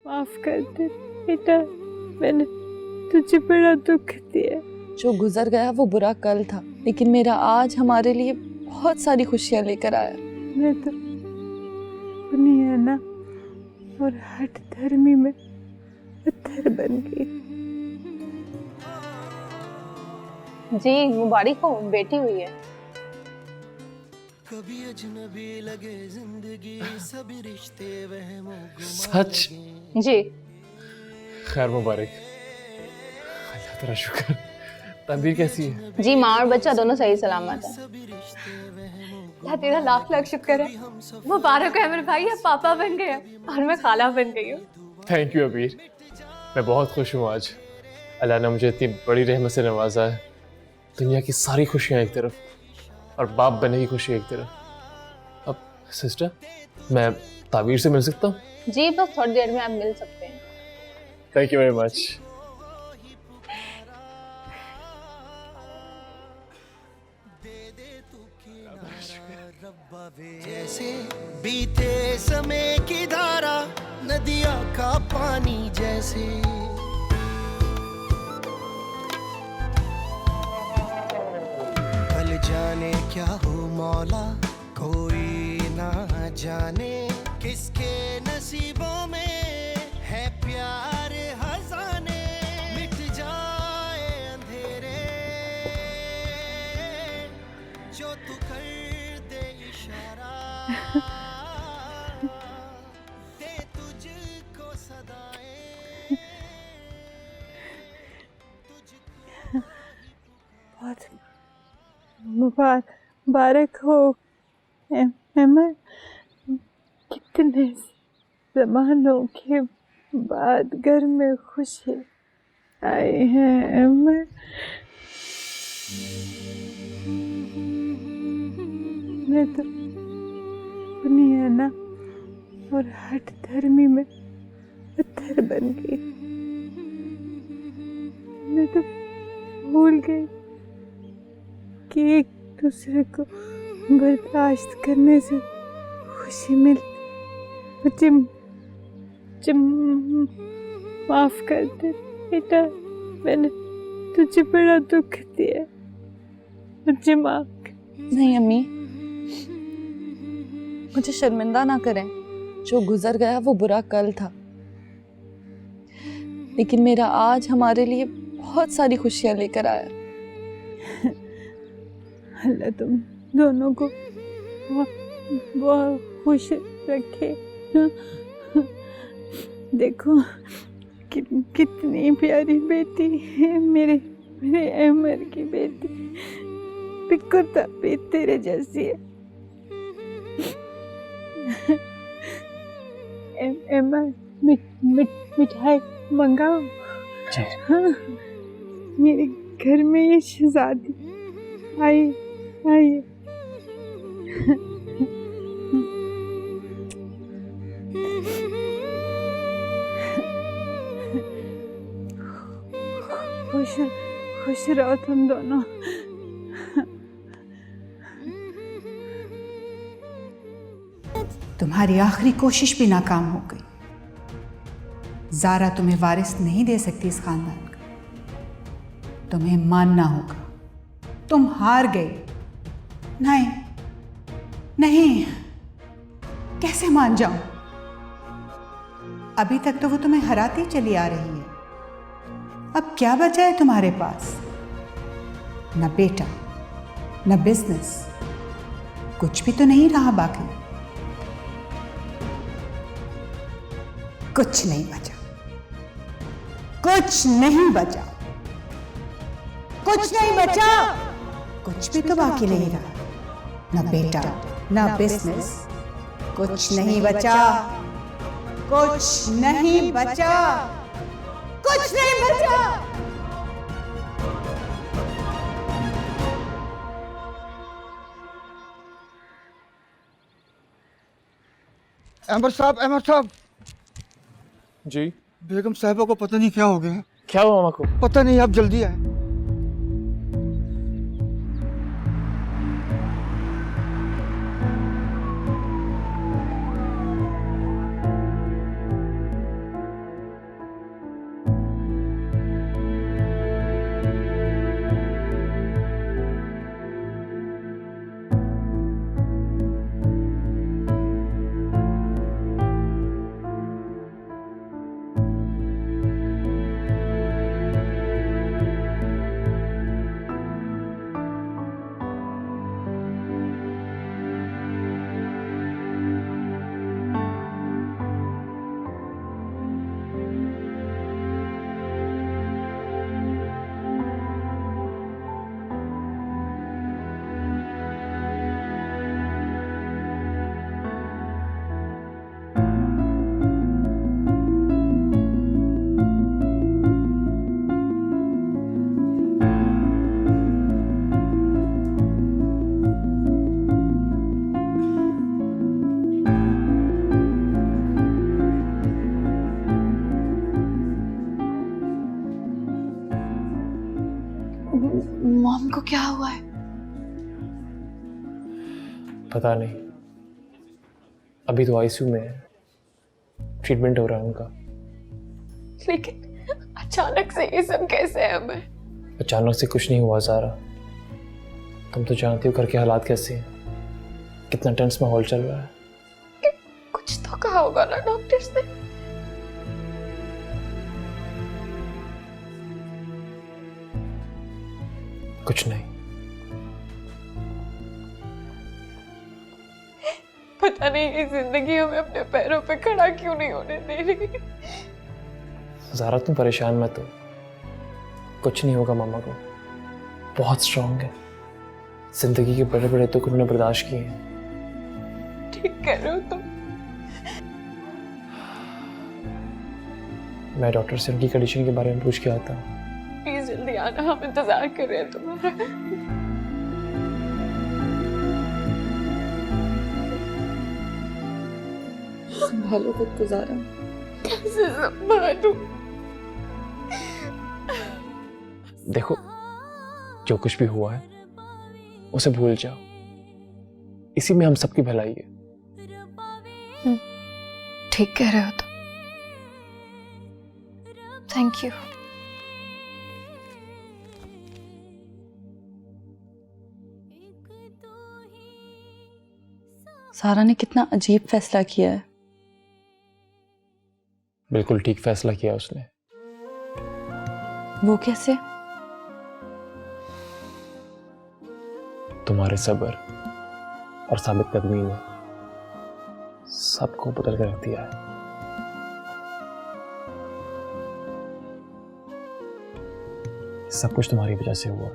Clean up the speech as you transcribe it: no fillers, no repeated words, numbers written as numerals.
माफ कर दे बेटा, मैंने तुझे बड़ा दुख दिया। जो गुजर गया वो बुरा कल था, लेकिन मेरा आज हमारे लिए बहुत सारी खुशियां लेकर आया। मैं तो दुनिया ना और हठ धर्मी में पत्थर बन गई। जी मुबारक हो, बेटी हुई है। कभी अजनबी लगे जिंदगी, सभी रिश्ते वहमों सच? जी खैर मुबारक, अल्लाह तेरा शुक्र। तनवीर कैसी है? जी माँ और बच्चा दोनों सही सलामत है। अल्लाह तेरा लाख लाख शुक्र है। मुबारक है मेरे भाई, अब पापा बन गए और मैं खाला बन गई हूँ। थैंक यू अबीर, मैं बहुत खुश हूँ आज। अल्लाह ने मुझे इतनी बड़ी रहमत से नवाजा है। दुनिया की सारी खुशियाँ एक तरफ और बाप बनने की खुशी एक तरफ। अब सिस्टर, मैं ताबीर से मिल सकता हूँ? जी बस थोड़ी देर में आप मिल सकते हैं। Thank you very much. जैसे बीते समय की धारा, नदिया का पानी जैसे। कल जाने क्या हो मौला, कोई ना जाने किसके नसीबों में है प्यार हजाने। मिट जाए अंधेरे जो तू कर दे इशारा, दे तुझको सदाएं, तुझको। बहुत मुबारक हो अहमद, कितने जमानों के बाद घर में खुशी आई है अहमद। मैं तो दुनिया ना और हठ धर्मी में पत्थर बन गई। मैं तो भूल गई कि एक दूसरे को बर्दाश्त करने से खुशी मिलती। मुझे माफ कर दे बेटा, मैंने तुझे बड़ा दुख दिया। मुझे माफ कर। नहीं अम्मी, मुझे शर्मिंदा ना करें। जो गुजर गया वो बुरा कल था, लेकिन मेरा आज हमारे लिए बहुत सारी खुशियां लेकर आया। अल्लाह तुम दोनों को बहुत खुश रखे। देखो कितनी प्यारी बेटी है मेरे अहमद की बेटी। बिल्कुल भी तेरे जैसी है। अहमद मिठाई मंगाओ। हाँ, मेरे घर में ये शहजादी आई आई। खुश रहो तुम दोनों। तुम्हारी आखिरी कोशिश भी नाकाम हो गई। ज़ारा तुम्हें वारिस नहीं दे सकती इस खानदान का। तुम्हें मानना होगा, तुम हार गए। नहीं नहीं, कैसे मान जाऊं? अभी तक तो वो तुम्हें हराती चली आ रही है। अब क्या बचा है तुम्हारे पास? न बेटा, न बिजनेस, कुछ भी तो नहीं रहा बाकी। कुछ नहीं बचा, कुछ नहीं बचा, कुछ नहीं बचा, कुछ भी तो बाकी नहीं रहा। न बेटा, न बिजनेस, कुछ नहीं बचा, कुछ नहीं बचा, कुछ नहीं बचा। अहमद साहब जी बेगम साहिबा को पता नहीं क्या हो गया। क्या हुआ मामा को? पता नहीं, आप जल्दी आए। उनको क्या हुआ है? पता नहीं, अभी तो आईसीयू में है, ट्रीटमेंट हो रहा है उनका। लेकिन अचानक से ये सब कैसे है हमें? अचानक से कुछ नहीं हुआ ज़ारा, तुम तो जानती हो घर के हालात कैसे हैं, कितना टेंस माहौल चल रहा है। कुछ तो कहा होगा ना डॉक्टर्स ने। कुछ नहीं। पता नहीं ये जिंदगी हमें अपने पैरों पे खड़ा क्यों नहीं होने दे रही। ज़ारा तुम परेशान मत हो, कुछ नहीं होगा मामा को, बहुत स्ट्रांग है, जिंदगी के बड़े बड़े दुख उन्होंने बर्दाश्त किए हैं। ठीक कह रहे हो तुम। मैं डॉक्टर से उनकी कंडीशन के बारे में पूछ के आता हूँ। प्लीज जल्दी आना, हम इंतजार कर रहे हैं तुम्हारा। संभालो खुद को ज़ारा। कैसे संभालूं? देखो, जो कुछ भी हुआ है उसे भूल जाओ, इसी में हम सबकी भलाई है। ठीक कह रहे हो तुम। Thank you. सारा ने कितना अजीब फैसला किया है। बिल्कुल ठीक फैसला किया उसने। वो कैसे? तुम्हारे सब्र और साबित कदमी ने सबको बदल कर रख दिया है। सब कुछ तुम्हारी वजह से हुआ।